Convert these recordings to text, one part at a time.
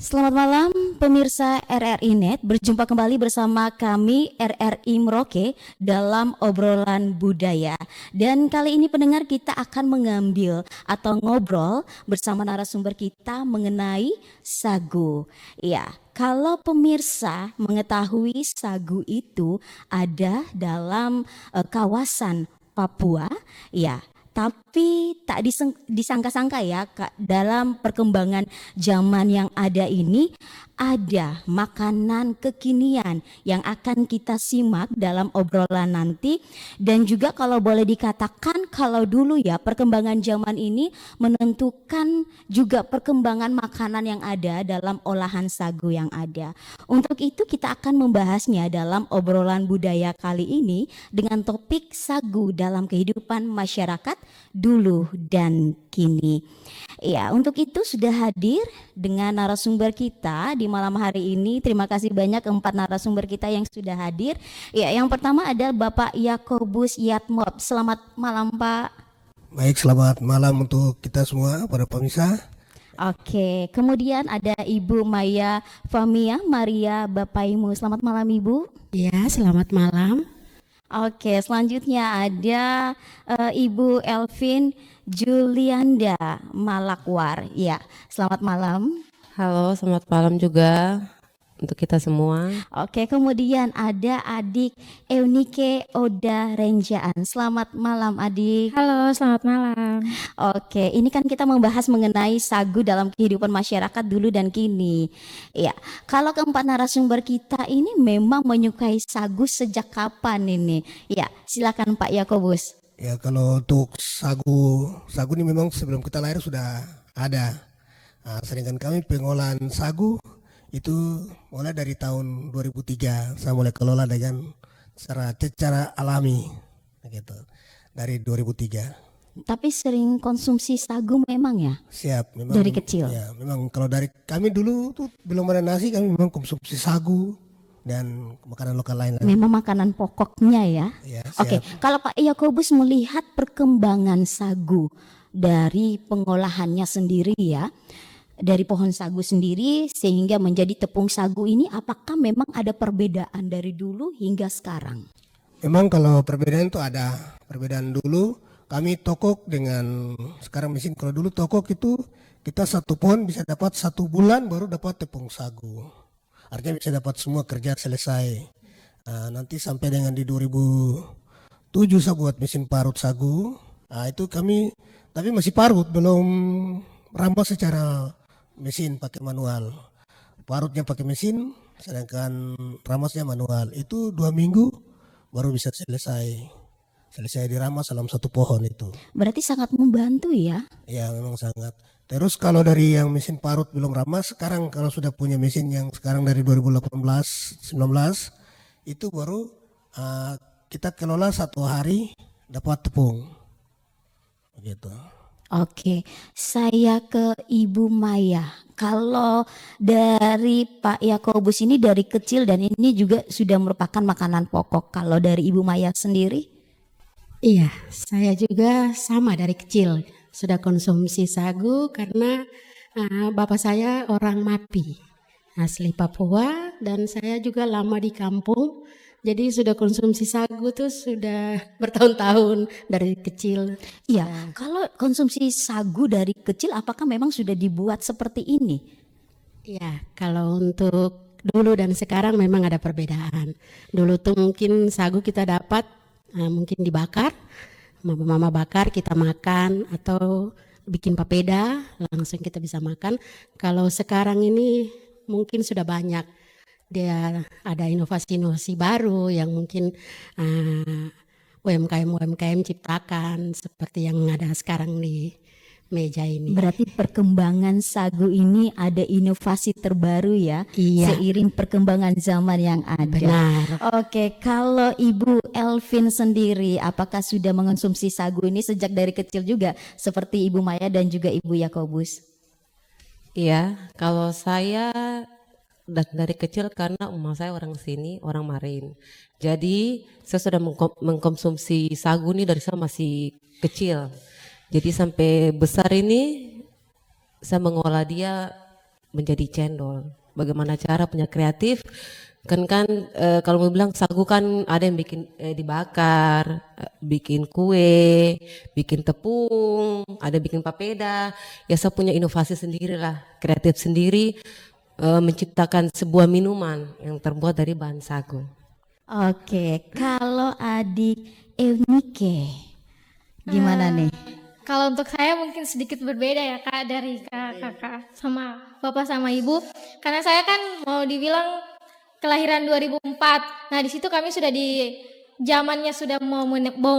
Selamat malam pemirsa RRI Net, berjumpa kembali bersama kami RRI Merauke dalam obrolan budaya. Dan kali ini pendengar kita akan mengambil atau ngobrol bersama narasumber kita mengenai sagu. Ya, kalau pemirsa mengetahui sagu itu ada dalam kawasan Papua, ya. Tapi tak disangka-sangka ya Kak, dalam perkembangan zaman yang ada ini ada makanan kekinian yang akan kita simak dalam obrolan nanti. Dan juga kalau boleh dikatakan kalau dulu ya perkembangan zaman ini menentukan juga perkembangan makanan yang ada dalam olahan sagu yang ada. Untuk itu kita akan membahasnya dalam obrolan budaya kali ini dengan topik sagu dalam kehidupan masyarakat dulu dan kini. Ya, untuk itu sudah hadir dengan narasumber kita di malam hari ini. Terima kasih banyak keempat narasumber kita yang sudah hadir. Ya, yang pertama ada Bapak Yakobus Yatmob. Selamat malam, Pak. Baik, selamat malam untuk kita semua para pemirsa. Oke, kemudian ada Ibu Maya Famia Maria Bapaimu. Selamat malam, Ibu. Ya, selamat malam. Oke, selanjutnya ada Ibu Elvin Julianda Malakwar. Ya, selamat malam. Halo, selamat malam juga untuk kita semua. Oke, kemudian ada adik Eunike Oda Renjaan. Selamat malam, adik. Halo, selamat malam. Oke, ini kan kita membahas mengenai sagu dalam kehidupan masyarakat dulu dan kini. Ya, kalau keempat narasumber kita ini memang menyukai sagu sejak kapan ini? Ya, silakan Pak Yakobus. Ya, kalau untuk sagu ini memang sebelum kita lahir sudah ada. Sedangkan kami pengolahan sagu itu mulai dari tahun 2003 saya mulai kelola dengan secara alami gitu dari 2003. Tapi sering konsumsi sagu memang ya? Siap, memang Dari kecil. Ya, memang kalau dari kami dulu tuh belum ada nasi, kami memang konsumsi sagu dan makanan lokal lain. Memang makanan pokoknya ya. Ya, Oke, kalau Pak Yakobus melihat perkembangan sagu dari pengolahannya sendiri ya, dari pohon sagu sendiri sehingga menjadi tepung sagu ini, apakah memang ada perbedaan dari dulu hingga sekarang? Memang kalau perbedaan itu ada. Perbedaan dulu kami tokok dengan sekarang mesin. Kalau dulu tokok itu kita satu pohon bisa dapat 1 bulan baru dapat tepung sagu. Artinya bisa dapat semua kerja selesai. Nanti sampai dengan di 2007 saya buat mesin parut sagu. Itu kami tapi masih parut, belum rampas secara mesin pakai manual. Parutnya pakai mesin, sedangkan ramasnya manual. Itu 2 minggu baru bisa selesai diramas dalam 1 pohon itu. Berarti sangat membantu ya? Ya, memang sangat. Terus kalau dari yang mesin parut belum ramas, sekarang kalau sudah punya mesin yang sekarang dari 2018-19 itu baru kita kelola 1 hari dapat tepung. Begitu. Oke, saya ke Ibu Maya. Kalau dari Pak Yakobus ini dari kecil dan ini juga sudah merupakan makanan pokok. Kalau dari Ibu Maya sendiri? Iya, saya juga sama dari kecil sudah konsumsi sagu karena bapak saya orang Mapi, asli Papua, dan saya juga lama di kampung. Jadi sudah konsumsi sagu tuh sudah bertahun-tahun dari kecil. Iya, kalau konsumsi sagu dari kecil apakah memang sudah dibuat seperti ini? Iya, kalau untuk dulu dan sekarang memang ada perbedaan. Dulu tuh mungkin sagu kita dapat mungkin dibakar, mama bakar kita makan atau bikin papeda langsung kita bisa makan. Kalau sekarang ini mungkin sudah banyak, dia ada inovasi-inovasi baru yang mungkin UMKM ciptakan seperti yang ada sekarang di meja ini. Berarti perkembangan sagu ini ada inovasi terbaru ya, Iya. seiring perkembangan zaman yang ada. Benar. Oke, kalau Ibu Elvin sendiri, apakah sudah mengonsumsi sagu ini sejak dari kecil juga, seperti Ibu Maya dan juga Ibu Yakobus? Iya, kalau saya dari kecil karena emak saya orang sini, orang Marin. Jadi saya sudah mengkonsumsi sagu ini dari saya masih kecil. Jadi sampai besar ini saya mengolah dia menjadi cendol. Bagaimana cara punya kreatif? Kalau mau bilang sagu kan ada yang bikin dibakar, bikin kue, bikin tepung, ada bikin papeda. Ya saya punya inovasi sendiri lah, kreatif sendiri, menciptakan sebuah minuman yang terbuat dari bahan sagu. Oke, kalau adik Eunike gimana nih? Kalau untuk saya mungkin sedikit berbeda ya Kak dari kakak sama bapak sama ibu. Karena saya kan mau dibilang kelahiran 2004. Nah di situ kami sudah di zamannya sudah mau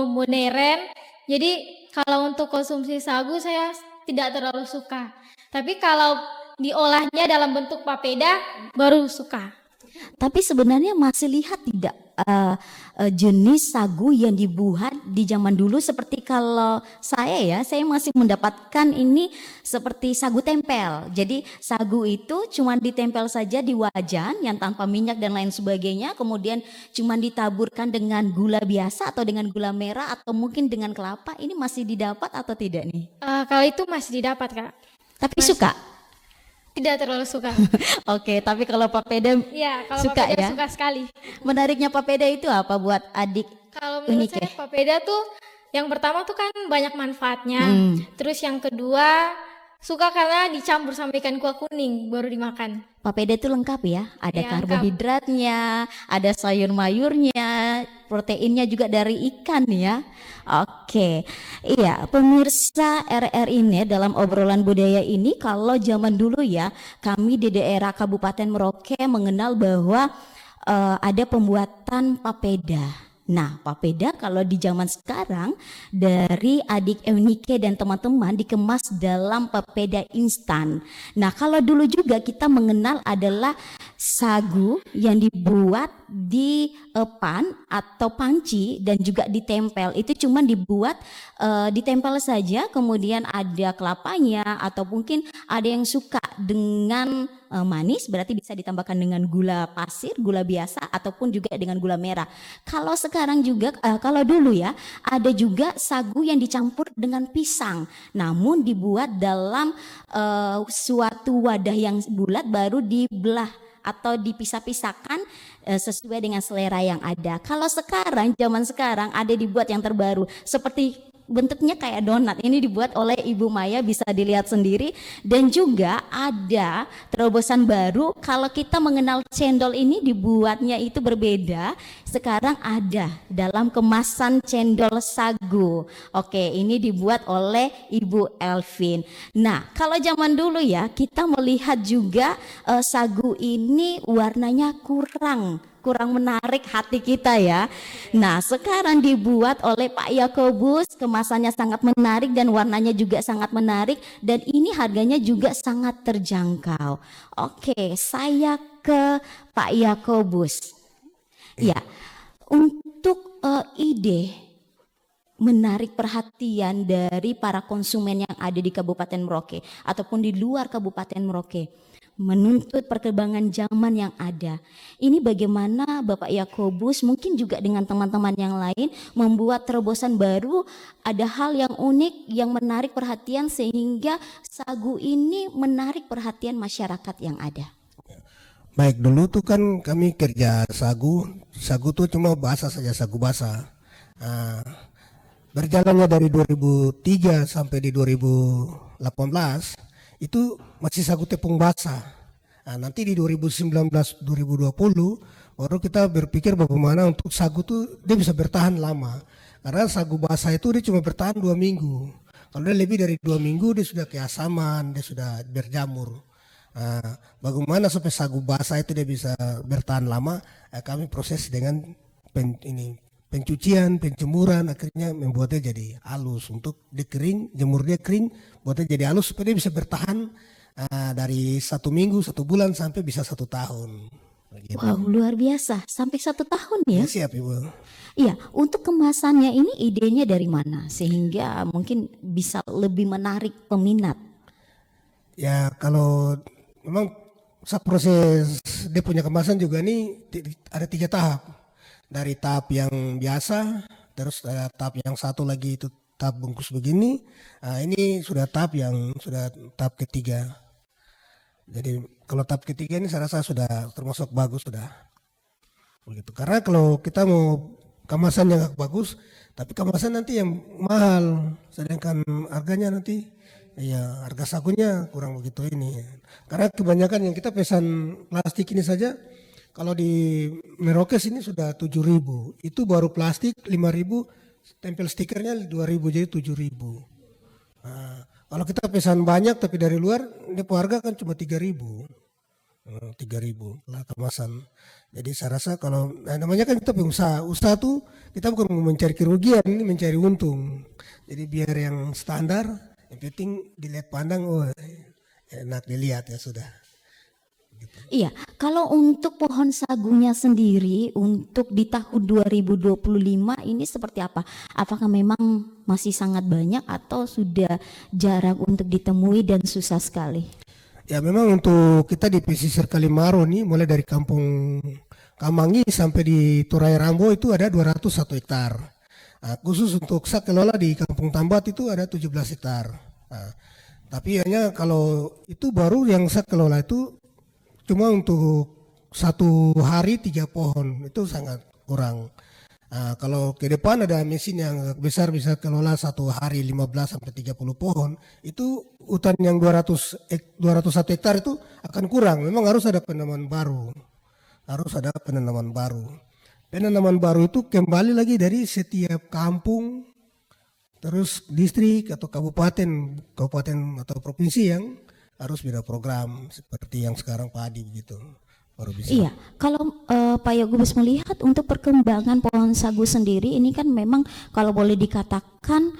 modern. Jadi kalau untuk konsumsi sagu saya tidak terlalu suka. Tapi kalau diolahnya dalam bentuk papeda baru suka. Tapi sebenarnya masih lihat tidak jenis sagu yang dibuat di zaman dulu, seperti kalau saya masih mendapatkan ini seperti sagu tempel. Jadi sagu itu cuma ditempel saja di wajan yang tanpa minyak dan lain sebagainya, kemudian cuma ditaburkan dengan gula biasa atau dengan gula merah atau mungkin dengan kelapa. Ini masih didapat atau tidak nih? Kalau itu masih didapat Kak. Tapi suka? Tidak terlalu suka. Oke, tapi kalau papeda Iya, kalau suka papeda ya? suka sekali. Menariknya papeda itu apa buat adik? Kalau menurut Eunike? saya papeda tuh yang pertama tuh kan banyak manfaatnya. Terus yang kedua suka karena dicampur sama ikan kuah kuning baru dimakan. Papeda itu lengkap ya, ada Iya, karbohidratnya, ada sayur mayurnya, proteinnya juga dari ikan ya. Oke, iya pemirsa RRI Net, dalam obrolan budaya ini kalau zaman dulu ya, kami di daerah Kabupaten Merauke mengenal bahwa ada pembuatan papeda. Nah, papeda kalau di zaman sekarang dari adik Eunike dan teman-teman dikemas dalam papeda instan. Nah, kalau dulu juga kita mengenal adalah sagu yang dibuat di pan atau panci dan juga ditempel. Itu cuma dibuat ditempel saja, kemudian ada kelapanya atau mungkin ada yang suka dengan manis, berarti bisa ditambahkan dengan gula pasir, gula biasa ataupun juga dengan gula merah. Kalau sekarang juga kalau dulu ya ada juga sagu yang dicampur dengan pisang, namun dibuat dalam suatu wadah yang bulat baru dibelah atau dipisah-pisahkan sesuai dengan selera yang ada. Kalau sekarang, zaman sekarang ada dibuat yang terbaru seperti bentuknya kayak donat. Ini dibuat oleh Ibu Maya, bisa dilihat sendiri. Dan juga ada terobosan baru, kalau kita mengenal cendol ini dibuatnya itu berbeda. Sekarang ada dalam kemasan cendol sagu. Oke, ini dibuat oleh Ibu Elvin. Nah, kalau zaman dulu ya kita melihat juga sagu ini warnanya kurang menarik hati kita ya. Nah, sekarang dibuat oleh Pak Yakobus, kemasannya sangat menarik dan warnanya juga sangat menarik, dan ini harganya juga sangat terjangkau. Oke, saya ke Pak Yakobus. Ya, untuk ide menarik perhatian dari para konsumen yang ada di Kabupaten Merauke ataupun di luar Kabupaten Merauke, menuntut perkembangan zaman yang ada. Ini bagaimana Bapak Yakobus mungkin juga dengan teman-teman yang lain membuat terobosan baru, ada hal yang unik yang menarik perhatian sehingga sagu ini menarik perhatian masyarakat yang ada. Baik, dulu tuh kan kami kerja sagu tuh cuma basah saja, sagu basah. Berjalannya dari 2003 sampai di 2018 itu masih sagu tepung basah. Nah, nanti di 2019-2020 baru kita berpikir bagaimana untuk sagu tuh dia bisa bertahan lama. Karena sagu basah itu dia cuma bertahan 2 minggu. Kalau dia lebih dari 2 minggu dia sudah keasaman, dia sudah berjamur. Nah, bagaimana supaya sagu basah itu dia bisa bertahan lama? Kami proses dengan pencucian, penjemuran, akhirnya membuatnya jadi halus. Untuk dikering, jemur dia kering, buatnya jadi halus supaya dia bisa bertahan dari 1 minggu, 1 bulan sampai bisa 1 tahun. Begitu. Wow, luar biasa, sampai 1 tahun ya? Siap Ibu. Iya, untuk kemasannya ini idenya dari mana sehingga mungkin bisa lebih menarik peminat? Ya kalau memang proses dia punya kemasan juga ini ada 3 tahap. Dari tahap yang biasa, terus ada tahap yang satu lagi itu tahap bungkus begini. Ini sudah tahap yang sudah tahap ketiga. Jadi kalau tahap ketiga ini saya rasa sudah termasuk bagus sudah. Begitu. Karena kalau kita mau kemasan yang bagus, tapi kemasan nanti yang mahal, sedangkan harganya nanti ya harga sagunya kurang begitu ini. Karena kebanyakan yang kita pesan plastik ini saja, kalau di Merokes ini sudah 7.000, itu baru plastik 5.000, tempel stikernya 2.000 jadi 7.000. Nah, kalau kita pesan banyak tapi dari luar, depo harga kan cuma 3.000. 3.000 lah kemasan. Jadi saya rasa kalau namanya kan kita pengusaha, usaha tuh kita bukan mencari kerugian, ini mencari untung. Jadi biar yang standar, yang penting dilihat pandang, oh enak dilihat ya sudah. Iya, kalau untuk pohon sagunya sendiri untuk di tahun 2025 ini seperti apa? Apakah memang masih sangat banyak atau sudah jarang untuk ditemui dan susah sekali? Ya memang untuk kita di pesisir Kalimaro nih mulai dari kampung Kamangi sampai di Turai Rambo itu ada 201 hektar. Nah, khusus untuk sak kelola di Kampung Tambat itu ada 17 hektar. Nah, tapi hanya kalau itu baru yang sak kelola itu cuma untuk 1 hari 3 pohon, itu sangat kurang. Nah, kalau ke depan ada mesin yang besar bisa kelola 1 hari 15 sampai 30 pohon, itu hutan yang 201 hektar itu akan kurang. Memang harus ada penanaman baru. Harus ada penanaman baru. Penanaman baru itu kembali lagi dari setiap kampung, terus distrik atau kabupaten atau provinsi yang harus beda program seperti yang sekarang padi begitu. Baru bisa. Iya, kalau Pak Yogubus melihat untuk perkembangan pohon sagu sendiri ini kan memang kalau boleh dikatakan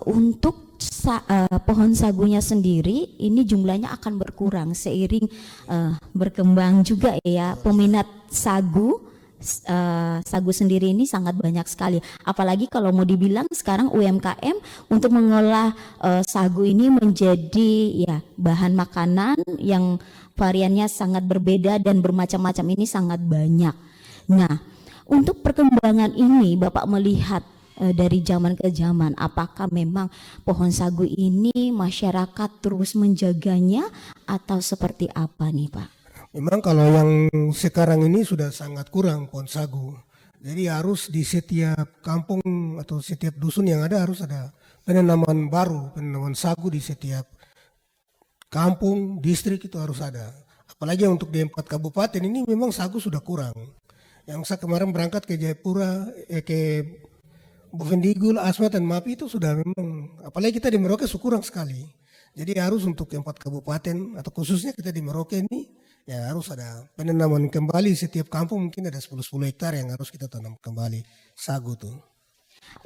untuk pohon sagunya sendiri ini jumlahnya akan berkurang seiring berkembang juga ya peminat sagu. Sagu sendiri ini sangat banyak sekali, apalagi kalau mau dibilang sekarang UMKM untuk mengolah sagu ini menjadi ya bahan makanan yang variannya sangat berbeda dan bermacam-macam ini sangat banyak. Nah, untuk perkembangan ini Bapak melihat dari zaman ke zaman, apakah memang pohon sagu ini masyarakat terus menjaganya atau seperti apa nih Pak? Memang kalau yang sekarang ini sudah sangat kurang pohon sagu. Jadi harus di setiap kampung atau setiap dusun yang ada harus ada penanaman baru, penanaman sagu di setiap kampung, distrik itu harus ada. Apalagi untuk di 4 kabupaten ini memang sagu sudah kurang. Yang saya kemarin berangkat ke Jayapura, ke Bovendigul, Asmat dan Mapi itu sudah memang, apalagi kita di Merauke kurang sekali. Jadi harus untuk 4 kabupaten atau khususnya kita di Merauke ini ya harus ada penanaman kembali setiap kampung, mungkin ada 10 hektar yang harus kita tanam kembali sagu tuh.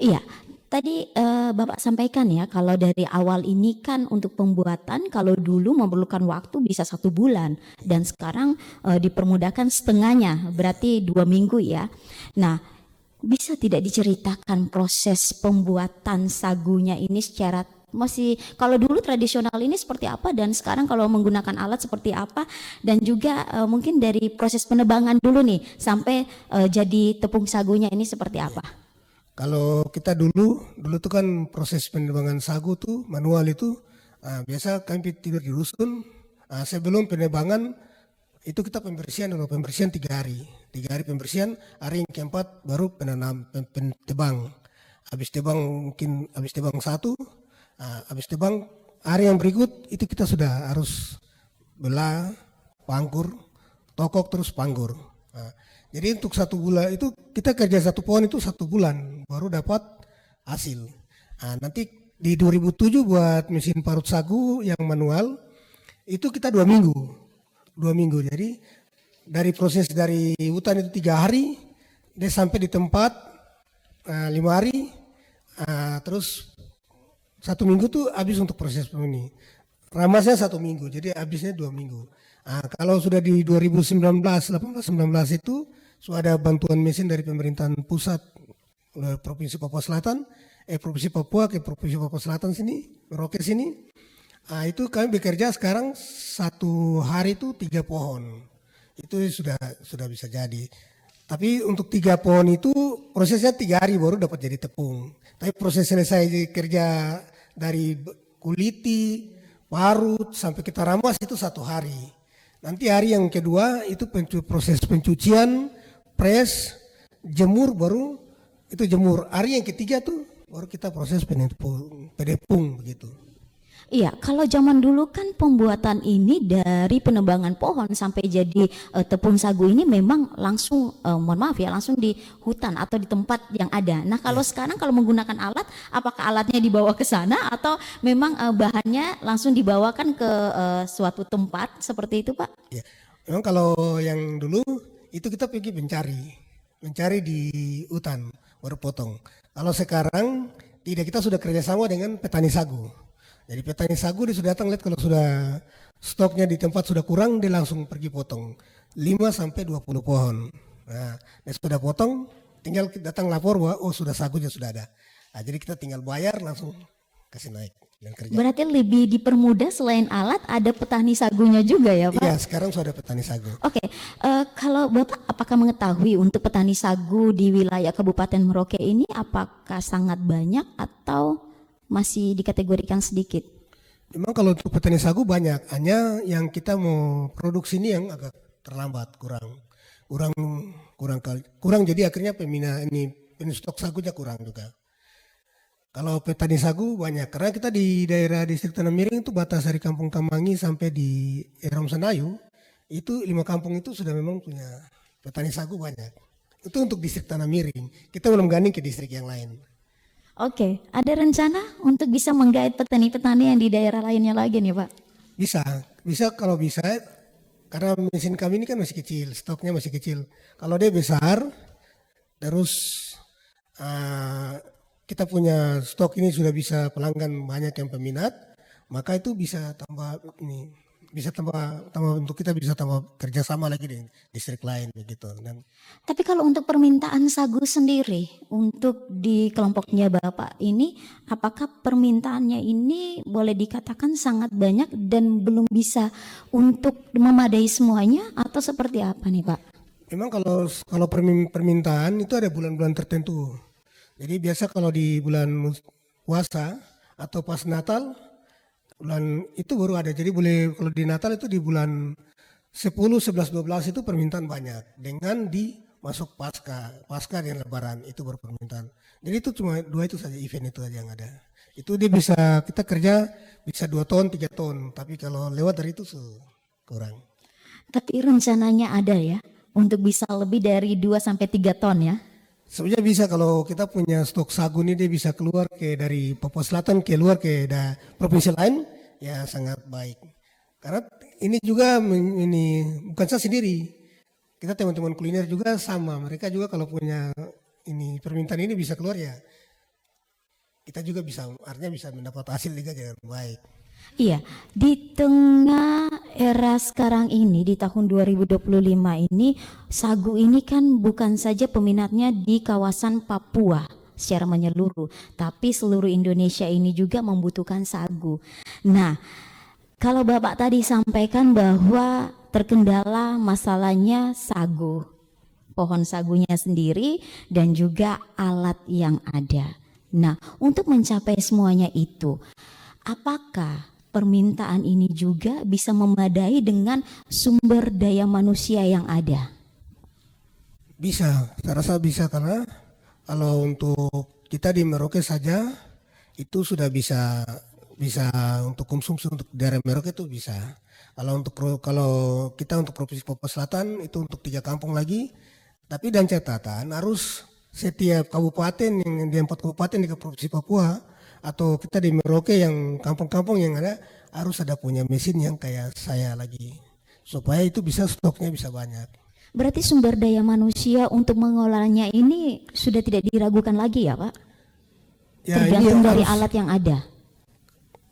Iya, tadi Bapak sampaikan ya kalau dari awal ini kan untuk pembuatan kalau dulu memerlukan waktu bisa 1 bulan dan sekarang dipermudahkan setengahnya berarti 2 minggu ya. Nah, bisa tidak diceritakan proses pembuatan sagunya ini secara masih kalau dulu tradisional ini seperti apa dan sekarang kalau menggunakan alat seperti apa dan juga mungkin dari proses penebangan dulu nih sampai jadi tepung sagunya ini seperti apa? Kalau kita dulu tuh kan proses penebangan sagu tuh manual itu biasa kami tidur di rusun, sebelum penebangan itu kita pembersihan dulu, pembersihan 3 hari. 3 hari pembersihan, hari yang keempat baru pentebang. Habis tebang mungkin habis tebang 1, habis tebang hari yang berikut itu kita sudah harus belah, pangkur, tokok terus panggur. Jadi untuk 1 bulan itu kita kerja 1 pohon itu 1 bulan baru dapat hasil. Nanti di 2007 buat mesin parut sagu yang manual itu kita 2 minggu. 2 minggu. Jadi dari proses dari hutan itu 3 hari, dia sampai di tempat 5 hari, terus 1 minggu tuh habis untuk proses ini. Ramasnya 1 minggu, jadi habisnya 2 minggu. Kalau sudah di 2019, 18-19 itu sudah ada bantuan mesin dari pemerintahan pusat Provinsi Papua Selatan, Provinsi Papua ke Provinsi Papua Selatan sini, Merauke sini. Itu kami bekerja sekarang 1 hari itu 3 pohon. Itu sudah bisa jadi. Tapi untuk 3 pohon itu prosesnya 3 hari baru dapat jadi tepung. Tapi proses selesai kerja dari kuliti, parut sampai kita ramas itu 1 hari. Nanti hari yang kedua itu proses pencucian, press, jemur, baru itu jemur. Hari yang ketiga tuh baru kita proses penepung begitu. Iya, kalau zaman dulu kan pembuatan ini dari penebangan pohon sampai jadi tepung sagu ini memang langsung, mohon maaf ya, langsung di hutan atau di tempat yang ada. Nah, kalau sekarang kalau menggunakan alat, apakah alatnya dibawa ke sana atau memang bahannya langsung dibawakan ke suatu tempat seperti itu, Pak? Ya, memang kalau yang dulu itu kita pergi mencari di hutan baru potong. Kalau sekarang tidak, kita sudah kerjasama dengan petani sagu. Jadi petani sagu dia sudah datang lihat kalau sudah stoknya di tempat sudah kurang, dia langsung pergi potong 5-20 pohon. Nah, dia sudah potong, tinggal datang lapor bahwa oh sudah sagunya sudah ada. Nah, jadi kita tinggal bayar langsung kasih naik dan kerja. Berarti lebih dipermudah selain alat ada petani sagunya juga ya, Pak? Iya, sekarang sudah ada petani sagu. Oke, kalau Bapak apakah mengetahui untuk petani sagu di wilayah Kabupaten Merauke ini apakah sangat banyak atau masih dikategorikan sedikit? Memang kalau untuk petani sagu banyak, hanya yang kita mau produksi ini yang agak terlambat, kurang, jadi akhirnya stok sagunya kurang juga. Kalau petani sagu banyak, karena kita di daerah distrik Tanah Miring itu batas dari Kampung Tamangi sampai di Eram Senayu, itu 5 kampung itu sudah memang punya petani sagu banyak. Itu untuk distrik Tanah Miring, kita belum ganding ke distrik yang lain. Oke, ada rencana untuk bisa menggait petani-petani yang di daerah lainnya lagi nih, Pak? Bisa kalau bisa, karena mesin kami ini kan masih kecil, stoknya masih kecil. Kalau dia besar, terus kita punya stok ini sudah bisa pelanggan banyak yang peminat, maka itu bisa tambah untuk kita bisa tambah kerjasama lagi di distrik lain begitu. Dan Tapi kalau untuk permintaan sagu sendiri untuk di kelompoknya Bapak ini, apakah permintaannya ini boleh dikatakan sangat banyak dan belum bisa untuk memadai semuanya atau seperti apa nih, Pak? memang kalau permintaan itu ada bulan-bulan tertentu. Jadi biasa kalau di bulan puasa atau pas Natal, bulan itu baru ada. Jadi boleh kalau di Natal itu di bulan 10, 11, 12 itu permintaan banyak. Dengan di masuk pasca dan Lebaran itu baru permintaan. Jadi itu cuma 2 itu saja event itu aja yang ada. Itu dia bisa kita kerja bisa 2 ton, 3 ton. Tapi kalau lewat dari itu kurang. Tapi rencananya ada ya untuk bisa lebih dari 2-3 ton ya? Sebenarnya bisa kalau kita punya stok sagu ini dia bisa keluar dari Papua Selatan keluar ke provinsi lain ya sangat baik. Karena ini juga bukan saya sendiri. Kita teman-teman kuliner juga sama. Mereka juga kalau punya permintaan ini bisa keluar ya. Kita juga artinya bisa mendapat hasil juga dengan baik. Iya, di tengah era sekarang ini di tahun 2025 ini sagu ini kan bukan saja peminatnya di kawasan Papua secara menyeluruh, tapi seluruh Indonesia ini juga membutuhkan sagu. Nah, kalau Bapak tadi sampaikan bahwa terkendala masalahnya sagu, pohon sagunya sendiri dan juga alat yang ada. Nah, untuk mencapai semuanya itu, apakah permintaan ini juga bisa memadai dengan sumber daya manusia yang ada? Bisa, saya rasa bisa karena kalau untuk kita di Merauke saja itu sudah bisa untuk konsumsi untuk daerah Merauke itu bisa. Kalau kita untuk Provinsi Papua Selatan itu untuk 3 kampung lagi, tapi dan catatan harus setiap kabupaten yang di 4 kabupaten di Provinsi Papua atau kita di Merauke yang kampung-kampung yang ada harus ada punya mesin yang kayak saya lagi supaya itu bisa stoknya bisa banyak. Berarti sumber daya manusia untuk mengolahnya ini sudah tidak diragukan lagi ya, Pak? Ya, tergantung dari alat yang ada.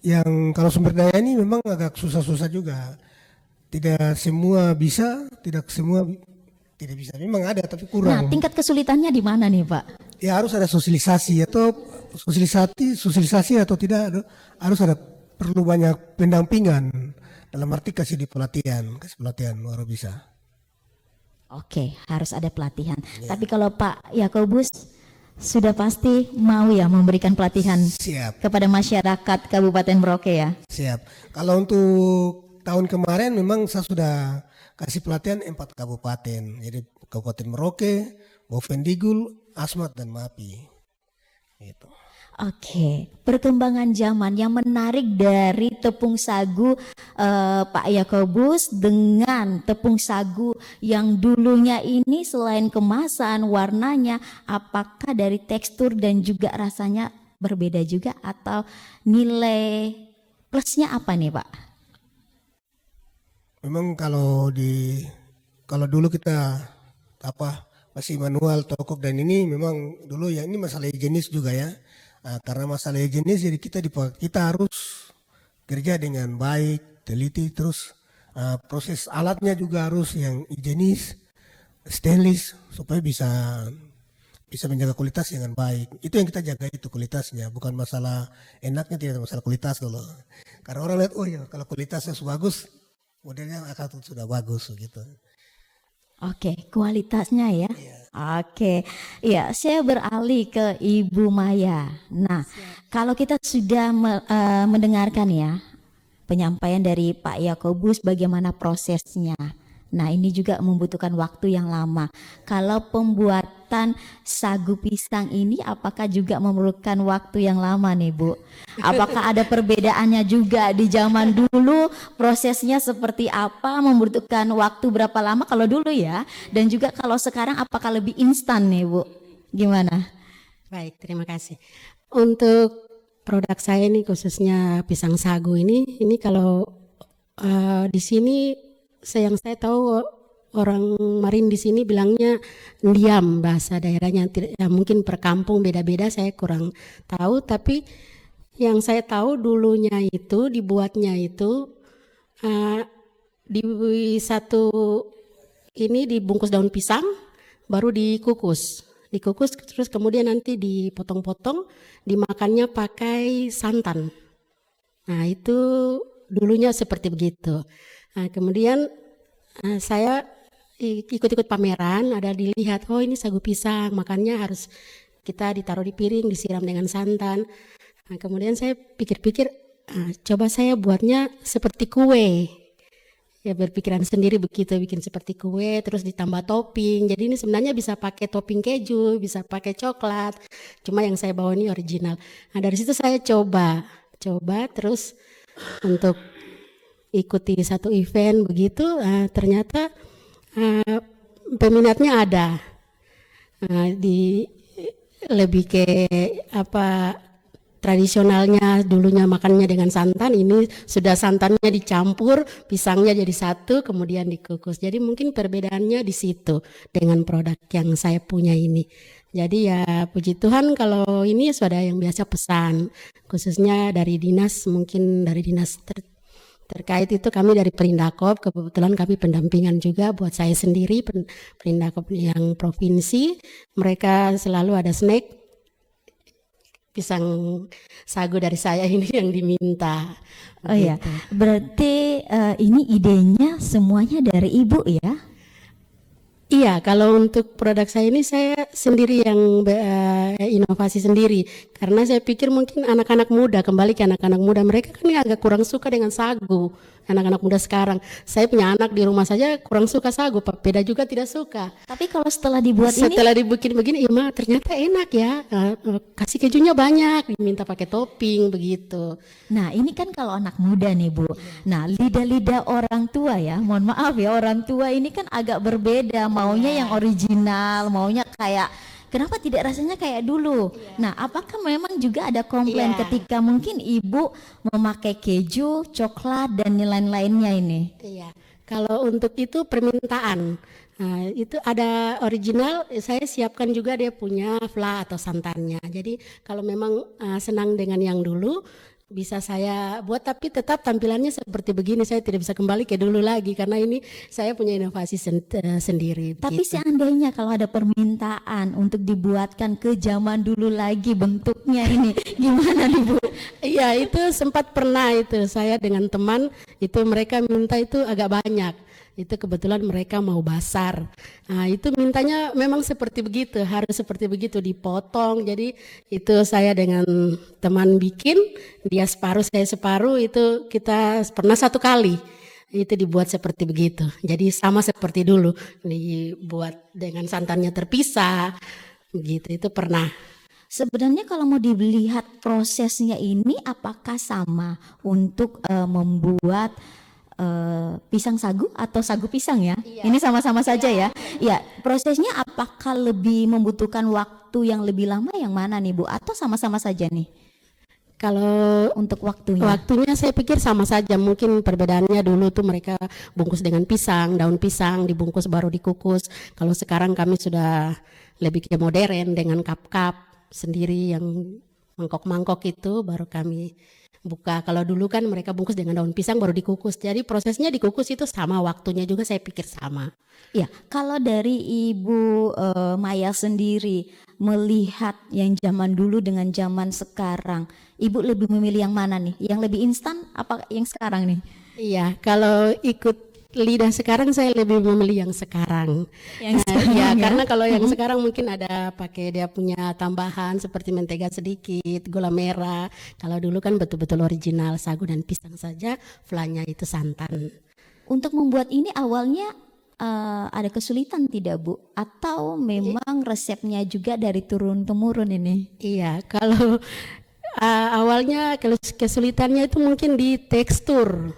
Yang kalau sumber daya ini memang agak susah-susah juga. Tidak semua bisa, tidak bisa. Memang ada tapi kurang. Nah, tingkat kesulitannya di mana nih, Pak? Ya harus ada sosialisasi atau tidak harus ada perlu banyak pendampingan dalam arti kasih pelatihan baru bisa. Oke, harus ada pelatihan. Tapi kalau Pak Yakobus sudah pasti mau ya memberikan pelatihan Siap, kepada masyarakat Kabupaten Merauke ya. siap. Kalau untuk tahun kemarin memang saya sudah kasih pelatihan 4 kabupaten. Jadi Kabupaten Merauke, Bovendigul, Asmat dan Mapi. Gitu. Oke, perkembangan zaman yang menarik dari tepung sagu Pak Yakobus dengan tepung sagu yang dulunya ini selain kemasan, warnanya, apakah dari tekstur dan juga rasanya berbeda juga atau nilai plusnya apa nih Pak? Memang kalau dulu kita masih manual tokok dan ini memang dulu ya ini masalah higienis juga ya. Karena masalah higienis jadi kita harus kerja dengan baik, teliti terus proses alatnya juga harus yang higienis, stainless supaya bisa menjaga kualitas dengan baik. Itu yang kita jaga itu kualitasnya, bukan masalah enaknya, tidak masalah kualitas dulu. Karena orang lihat oh ya kalau kualitasnya bagus, modelnya akan sudah bagus gitu. Oke, kualitasnya ya. Oke, ya saya beralih ke Ibu Maya. Nah, kalau kita sudah mendengarkan ya penyampaian dari Pak Yakobus bagaimana prosesnya. Nah, ini juga membutuhkan waktu yang lama. Kalau pembuatan sagu pisang ini apakah juga memerlukan waktu yang lama nih, Bu? Apakah ada perbedaannya juga di zaman dulu, prosesnya seperti apa, membutuhkan waktu berapa lama kalau dulu ya? Dan juga kalau sekarang apakah lebih instan nih, Bu? Gimana? Baik, terima kasih. Untuk produk saya ini khususnya pisang sagu ini kalau di sini yang saya tahu orang Marin di sini bilangnya ndiam bahasa daerahnya, ya, mungkin per kampung beda-beda saya kurang tahu, tapi yang saya tahu dulunya itu dibuatnya itu di satu ini dibungkus daun pisang baru dikukus terus kemudian nanti dipotong-potong dimakannya pakai santan. Nah itu dulunya seperti begitu. Nah, kemudian saya ikut-ikut pameran, ada dilihat, oh ini sagu pisang, makannya harus kita ditaruh di piring, disiram dengan santan. Nah, kemudian saya pikir-pikir, coba saya buatnya seperti kue. Ya berpikiran sendiri begitu, bikin seperti kue, terus ditambah topping. Jadi ini sebenarnya bisa pakai topping keju, bisa pakai coklat. Cuma yang saya bawa ini original. Nah dari situ saya coba terus untuk ikuti satu event begitu, ternyata peminatnya ada. Lebih ke tradisionalnya dulunya makannya dengan santan, ini sudah santannya dicampur, pisangnya jadi satu, kemudian dikukus. Jadi mungkin perbedaannya di situ dengan produk yang saya punya ini. Jadi ya puji Tuhan kalau ini sudah yang biasa pesan, khususnya dari dinas, mungkin dari dinas terkait itu kami dari Perindakop, kebetulan kami pendampingan juga buat saya sendiri, Perindakop yang provinsi, mereka selalu ada snack, pisang sagu dari saya ini yang diminta. Oh ya, berarti ini idenya semuanya dari Ibu ya? Iya, kalau untuk produk saya ini saya sendiri yang inovasi sendiri. Karena saya pikir mungkin anak-anak muda, kembali ke anak-anak muda, mereka kan agak kurang suka dengan sagu. Anak-anak muda sekarang, saya punya anak di rumah saja kurang suka sagu, Pak Peda juga tidak suka. Tapi kalau setelah dibuat Setelah dibikin begini, iya Ma, ternyata enak ya. Kasih kejunya banyak, diminta pakai topping begitu. Nah ini kan kalau anak muda nih Bu. Nah lidah-lidah orang tua ya, mohon maaf ya, orang tua ini kan agak berbeda, maunya yang original, maunya kayak kenapa tidak rasanya kayak dulu. Nah apakah memang juga ada komplain ketika mungkin ibu memakai keju, coklat dan lain-lainnya ini? Iya, kalau untuk itu permintaan. Nah, itu ada original, saya siapkan juga dia punya fla atau santannya. Jadi kalau memang senang dengan yang dulu, bisa saya buat, tapi tetap tampilannya seperti begini. Saya tidak bisa kembali ke dulu lagi karena ini saya punya inovasi sendiri. Tapi gitu. seandainya kalau ada permintaan untuk dibuatkan ke zaman dulu lagi bentuknya ini, gimana nih Bu? Iya, itu sempat pernah itu saya dengan teman itu mereka minta itu agak banyak. Itu kebetulan mereka mau basar. Nah, itu mintanya memang seperti begitu, harus seperti begitu dipotong. Jadi itu saya dengan teman bikin, dia separuh, saya separuh, itu kita pernah 1 kali. Itu dibuat seperti begitu. Jadi sama seperti dulu, dibuat dengan santannya terpisah. Begitu, itu pernah. Sebenarnya kalau mau dilihat prosesnya ini apakah sama untuk membuat pisang sagu atau sagu pisang ya? Ini sama-sama saja ya. Ya, prosesnya apakah lebih membutuhkan waktu yang lebih lama yang mana nih Bu? Atau sama-sama saja nih Kalau untuk waktunya? waktunya saya pikir sama saja, mungkin perbedaannya dulu tuh mereka bungkus dengan pisang, daun pisang dibungkus baru dikukus. Kalau sekarang kami sudah lebih ke modern dengan cup-cup sendiri yang mangkok-mangkok itu baru kami buka. Kalau dulu kan mereka bungkus dengan daun pisang baru dikukus. Jadi prosesnya dikukus itu sama, waktunya juga saya pikir sama. Ya, kalau dari Ibu Maya sendiri melihat yang zaman dulu dengan zaman sekarang, Ibu lebih memilih yang mana nih? Yang lebih instan apa yang sekarang nih? Iya, kalau ikut lidah sekarang saya lebih memilih yang sekarang. Yang Ya, sekarang ya? karena kalau yang sekarang mungkin ada pakai dia punya tambahan seperti mentega sedikit, gula merah. Kalau dulu kan betul-betul original sagu dan pisang saja, flanya itu santan. Untuk membuat ini awalnya ada kesulitan tidak Bu? Atau memang resepnya juga dari turun-temurun ini? Iya, kalau awalnya kalau kesulitannya itu mungkin di tekstur.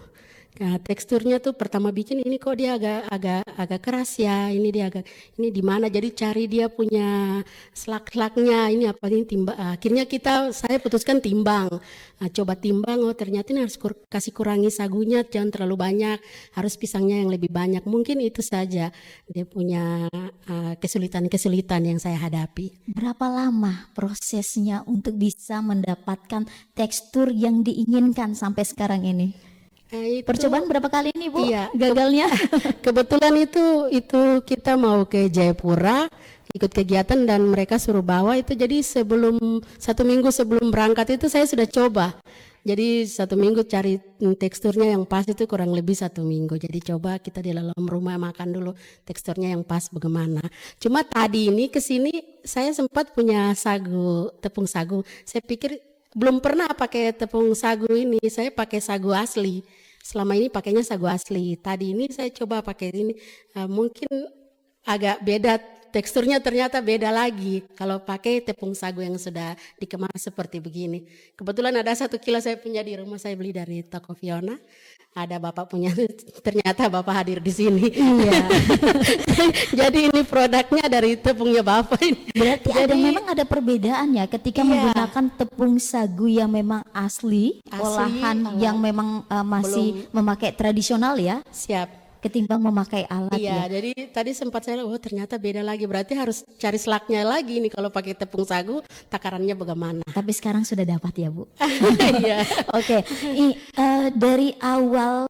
Nah, teksturnya tuh pertama bikin ini kok dia agak keras ya. Ini dia ini di mana? Jadi cari dia punya slak-slaknya. Ini apa ini timbang? Akhirnya saya putuskan timbang. Nah, coba timbang. Oh ternyata ini harus kasih kurangi sagunya, jangan terlalu banyak. Harus pisangnya yang lebih banyak. Mungkin itu saja dia punya kesulitan-kesulitan yang saya hadapi. Berapa lama prosesnya untuk bisa mendapatkan tekstur yang diinginkan sampai sekarang ini? Percobaan berapa kali nih Bu? Iya, Gagalnya? kebetulan itu kita mau ke Jayapura ikut kegiatan dan mereka suruh bawa itu, jadi 1 minggu sebelum berangkat itu saya sudah coba. Jadi 1 minggu cari teksturnya yang pas itu kurang lebih 1 minggu. Jadi coba kita di dalam rumah makan dulu teksturnya yang pas bagaimana. Cuma tadi ini kesini saya sempat punya tepung sagu. Saya pikir belum pernah pakai tepung sagu ini, saya pakai sagu asli. Selama ini pakainya sagu asli. Tadi ini saya coba pakai ini, mungkin agak beda teksturnya, ternyata beda lagi kalau pakai tepung sagu yang sudah dikemas seperti begini. Kebetulan ada 1 kilo saya punya di rumah, saya beli dari toko Fiona. Ada bapak punya, ternyata bapak hadir di sini. Iya. Jadi ini produknya dari tepungnya bapak ini. Berarti memang ada perbedaan ya ketika Iya. menggunakan tepung sagu yang memang asli olahan yang memang masih memakai tradisional ya, Siap. ketimbang memakai alat Iya, ya. jadi tadi sempat saya, ternyata beda lagi. Berarti harus cari selaknya lagi nih kalau pakai tepung sagu, takarannya bagaimana? Tapi sekarang sudah dapat ya Bu. Iya. Oke, dari awal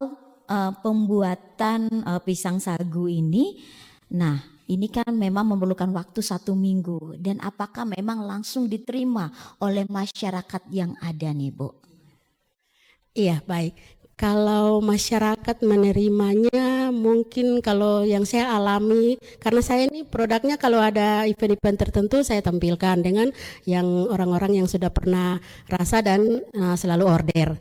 pembuatan pisang sagu ini, nah ini kan memang memerlukan waktu 1 minggu, dan apakah memang langsung diterima oleh masyarakat yang ada nih Bu? Iya, baik. Kalau masyarakat menerimanya, mungkin kalau yang saya alami, karena saya ini produknya kalau ada event-event tertentu saya tampilkan dengan yang orang-orang yang sudah pernah rasa dan selalu order.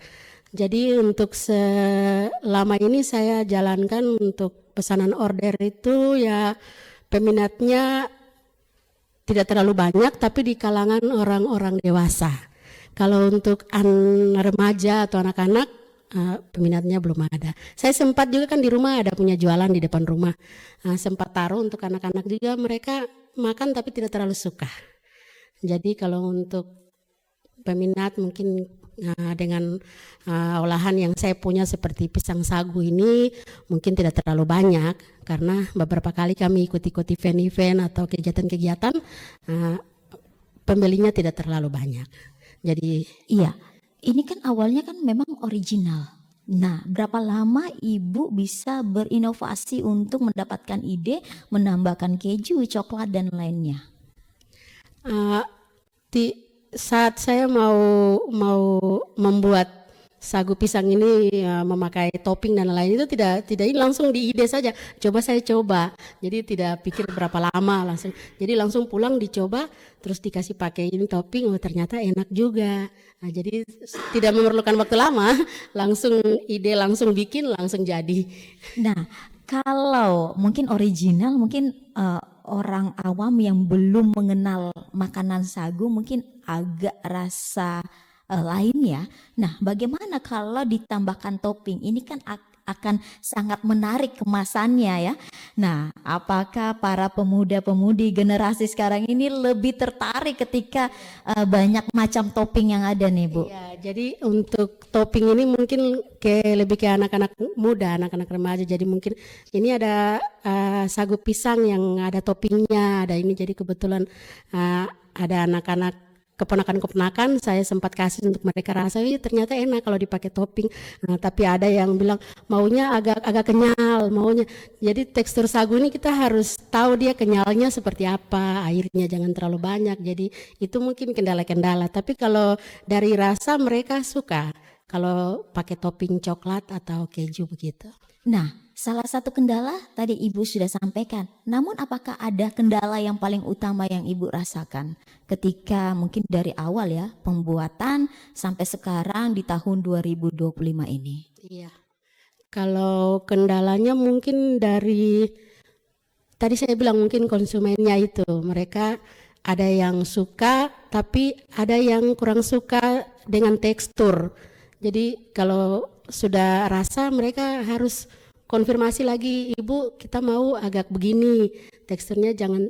Jadi untuk selama ini saya jalankan untuk pesanan order itu ya peminatnya tidak terlalu banyak, tapi di kalangan orang-orang dewasa. Kalau untuk remaja atau anak-anak, peminatnya belum ada. Saya sempat juga kan di rumah ada punya jualan di depan rumah. Sempat taruh untuk anak-anak juga, mereka makan tapi tidak terlalu suka. Jadi kalau untuk peminat mungkin dengan olahan yang saya punya seperti pisang sagu ini mungkin tidak terlalu banyak, karena beberapa kali kami ikut-ikut event-event atau kegiatan-kegiatan, pembelinya tidak terlalu banyak. Jadi Iya, ini kan awalnya kan memang original. Nah, berapa lama Ibu bisa berinovasi untuk mendapatkan ide menambahkan keju, coklat dan lainnya? saat saya mau membuat sagu pisang ini memakai topping dan lain itu tidak ini langsung di ide saja. Saya coba. Jadi tidak pikir berapa lama langsung. Jadi langsung pulang dicoba terus dikasih pakai ini topping, oh ternyata enak juga. Nah, jadi tidak memerlukan waktu lama, langsung ide langsung bikin langsung jadi. Nah, kalau mungkin original, mungkin orang awam yang belum mengenal makanan sagu mungkin agak rasa lain ya. Nah, bagaimana kalau ditambahkan topping? Ini kan akan sangat menarik kemasannya ya. Nah, apakah para pemuda-pemudi generasi sekarang ini lebih tertarik ketika banyak macam topping yang ada nih, Bu? Ya, jadi untuk topping ini mungkin lebih ke anak-anak muda, anak-anak remaja. Jadi mungkin ini ada sagu pisang yang ada toppingnya, ada ini. Jadi kebetulan ada anak-anak keponakan-keponakan saya sempat kasih untuk mereka rasa, ternyata enak kalau dipakai topping. Nah, tapi ada yang bilang maunya agak kenyal, maunya. Jadi tekstur sagu ini kita harus tahu dia kenyalnya seperti apa, airnya jangan terlalu banyak. Jadi itu mungkin kendala-kendala. Tapi kalau dari rasa mereka suka kalau pakai topping coklat atau keju begitu. Nah, salah satu kendala tadi Ibu sudah sampaikan. Namun apakah ada kendala yang paling utama yang Ibu rasakan ketika mungkin dari awal ya pembuatan sampai sekarang di tahun 2025 ini? Iya. Kalau kendalanya mungkin dari tadi saya bilang mungkin konsumennya itu, mereka ada yang suka tapi ada yang kurang suka dengan tekstur. Jadi kalau sudah rasa mereka harus konfirmasi lagi, Ibu kita mau agak begini, teksturnya jangan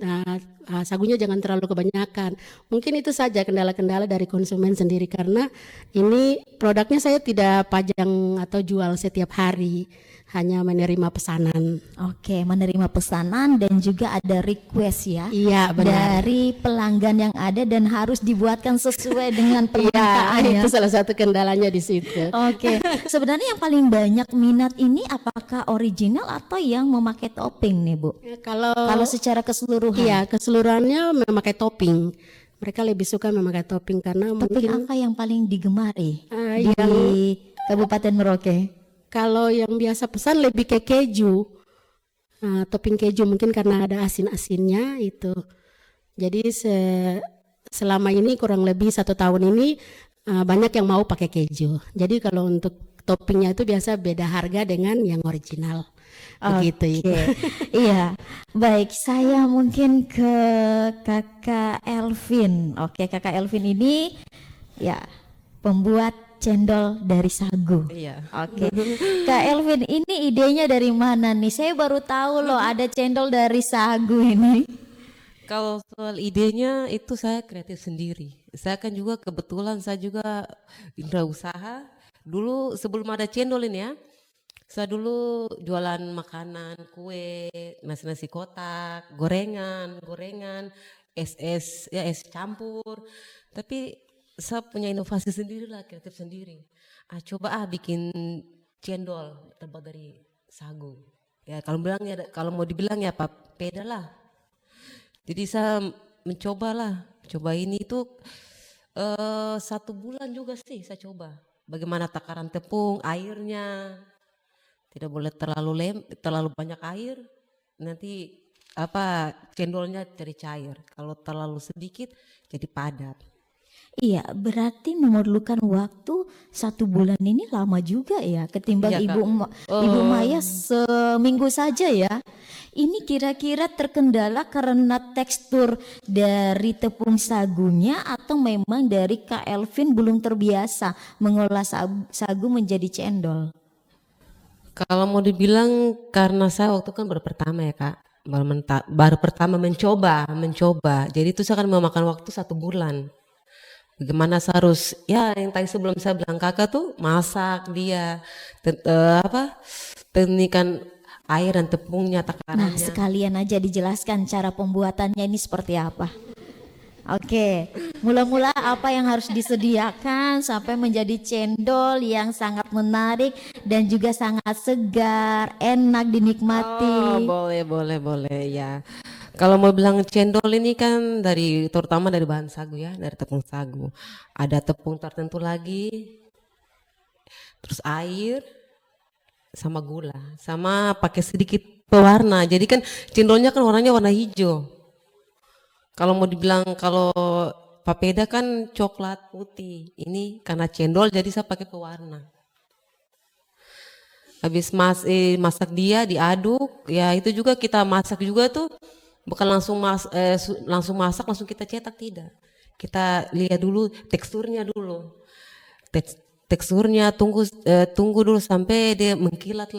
sagunya jangan terlalu kebanyakan. Mungkin itu saja kendala-kendala dari konsumen sendiri, karena ini produknya saya tidak pajang atau jual setiap hari, hanya menerima pesanan. Oke, menerima pesanan dan juga ada request ya. Iya, benar. Dari pelanggan yang ada dan harus dibuatkan sesuai dengan permintaan ya. Itu salah satu kendalanya di situ. Oke, sebenarnya yang paling banyak minat ini apakah original atau yang memakai topping nih, Bu? Kalau secara keseluruhan. Iya, keseluruhannya memakai topping. Mereka lebih suka memakai topping karena Topping mungkin apa yang paling digemari di yang Kabupaten Merauke? kalau yang biasa pesan lebih ke keju, topping keju mungkin karena ada asin-asinnya itu. Jadi selama ini kurang lebih 1 tahun ini banyak yang mau pakai keju. Jadi kalau untuk toppingnya itu biasa beda harga dengan yang original. Begitu itu. Iya, baik. Saya mungkin ke Kakak Elvin. Oke, Kakak Elvin ini ya pembuat cendol dari sagu. Iya. Oke, Kak Elvin ini idenya dari mana nih? Saya baru tahu loh ada cendol dari sagu ini. Kalau soal idenya itu saya kreatif sendiri. Saya kan juga kebetulan saya juga indra usaha. Dulu sebelum ada cendol ini ya, saya dulu jualan makanan, kue, nasi-nasi kotak, gorengan, es campur. Tapi saya punya inovasi sendiri lah, kreatif sendiri. Coba bikin cendol terbuat dari sagu. Ya kalau mau dibilang ya papeda lah. Jadi saya coba ini itu 1 bulan juga sih saya coba. Bagaimana takaran tepung, airnya tidak boleh terlalu banyak air. Nanti cendolnya jadi cair. Kalau terlalu sedikit jadi padat. Iya, berarti memerlukan waktu 1 bulan ini lama juga ya ketimbang Iya, Kak. Ibu Maya seminggu saja ya. Ini kira-kira terkendala karena tekstur dari tepung sagunya atau memang dari Kak Elvin belum terbiasa mengolah sagu menjadi cendol? Kalau mau dibilang karena saya waktu kan baru pertama ya Kak, baru pertama mencoba. Jadi itu saya akan memakan waktu 1 bulan. Bagaimana saya harus yang tadi sebelum saya bilang Kakak tuh masak dia, teknikan air dan tepungnya, Nah, takarannya. sekalian aja dijelaskan cara pembuatannya ini seperti apa. Oke, mula-mula apa yang harus disediakan sampai menjadi cendol yang sangat menarik dan juga sangat segar, enak dinikmati. Boleh ya. Kalau mau bilang cendol ini kan terutama dari bahan sagu ya, dari tepung sagu. Ada tepung tertentu lagi. terus air, sama gula, sama pakai sedikit pewarna. Jadi kan cendolnya kan warnanya warna hijau. Kalau mau dibilang kalau papeda kan coklat putih, ini karena cendol jadi saya pakai pewarna. Habis masak dia diaduk, ya itu juga kita masak juga tuh bukan langsung masak langsung kita cetak, tidak. Kita lihat dulu teksturnya dulu. Teksturnya tunggu dulu sampai dia mengkilat